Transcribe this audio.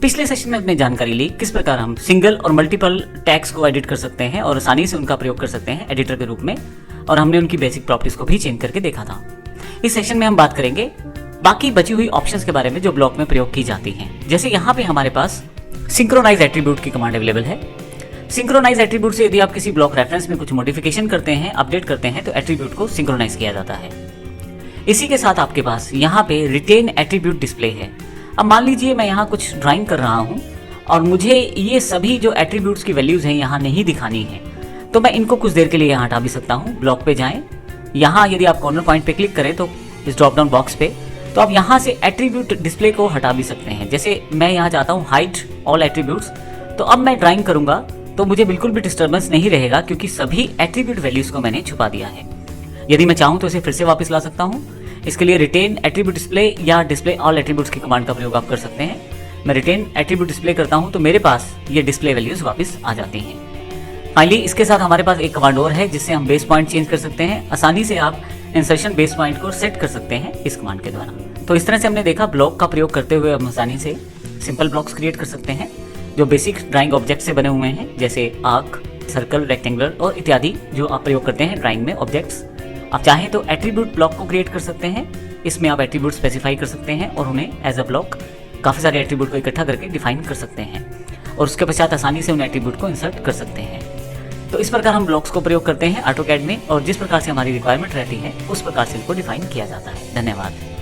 पिछले सेशन में हमने जानकारी ली किस प्रकार हम सिंगल और मल्टीपल टैग्स को एडिट कर सकते हैं और आसानी से उनका प्रयोग कर सकते हैं एडिटर के रूप में, और हमने उनकी बेसिक प्रॉपर्टीज को भी चेंज करके देखा था। इस सेशन में हम बात करेंगे बाकी बची हुई ऑप्शंस के बारे में जो ब्लॉक में प्रयोग की जाती हैं। जैसे यहाँ पे हमारे पास सिंक्रोनाइज एट्रीब्यूट की कमांड अवेलेबल है। सिंक्रोनाइज एट्रीब्यूट से यदि आप किसी ब्लॉक रेफरेंस में कुछ मॉडिफिकेशन करते हैं, अपडेट करते हैं, तो एट्रीब्यूट को सिंक्रोनाइज किया जाता है। इसी के साथ आपके पास यहाँ पे रिटेन एट्रीब्यूट डिस्प्ले है। अब मान लीजिए मैं यहाँ कुछ ड्राइंग कर रहा हूँ और मुझे ये सभी जो एट्रीब्यूट्स की वैल्यूज हैं यहाँ नहीं दिखानी है, तो मैं इनको कुछ देर के लिए यहाँ हटा भी सकता हूँ। ब्लॉक पे जाएं, यहाँ यदि आप कॉर्नर पॉइंट पे क्लिक करें तो इस ड्रॉप डाउन बॉक्स पे, तो आप यहाँ से एट्रीब्यूट डिस्प्ले को हटा भी सकते हैं। जैसे मैं यहाँ चाहता हूँ हाइड ऑल एट्रीब्यूट्स, तो अब मैं ड्राइंग करूँगा तो मुझे बिल्कुल भी डिस्टर्बेंस नहीं रहेगा क्योंकि सभी एट्रीब्यूट वैल्यूज को मैंने छुपा दिया है। यदि मैं चाहूँ तो इसे फिर से वापस ला सकता हूँ। इसके लिए रिटेन एट्रीब्यूट डिस्प्ले या डिस्प्ले ऑल एट्रीब्यूट्स की कमांड का प्रयोग आप कर सकते हैं। मैं रिटेन एट्रीब्यूट डिस्प्ले करता हूँ तो मेरे पास ये डिस्प्ले वैल्यूज वापस आ जाती हैं। फाइनली इसके साथ हमारे पास एक कमांड और है जिससे हम बेस पॉइंट चेंज कर सकते हैं। आसानी से आप इंसर्शन बेस पॉइंट को सेट कर सकते हैं इस कमांड के द्वारा। तो इस तरह से हमने देखा ब्लॉक का प्रयोग करते हुए हम आसानी से सिंपल ब्लॉक्स क्रिएट कर सकते हैं जो बेसिक ड्राइंग ऑब्जेक्ट से बने हुए हैं, जैसे आर्क, सर्कल, रेक्टेंगुलर और इत्यादि जो आप प्रयोग करते हैं ड्राइंग में ऑब्जेक्ट्स। आप चाहें तो एट्रीब्यूट ब्लॉक को क्रिएट कर सकते हैं। इसमें आप एट्रीब्यूट स्पेसिफाई कर सकते हैं और उन्हें एज अ ब्लॉक काफ़ी सारे एट्रीब्यूट को इकट्ठा करके डिफाइन कर सकते हैं और उसके पश्चात आसानी से उन एट्रीब्यूट को इंसर्ट कर सकते हैं। तो इस प्रकार हम ब्लॉक्स को प्रयोग करते हैं ऑटोकैड में, और जिस प्रकार से हमारी रिक्वायरमेंट रहती है उस प्रकार से इनको डिफाइन किया जाता है। धन्यवाद।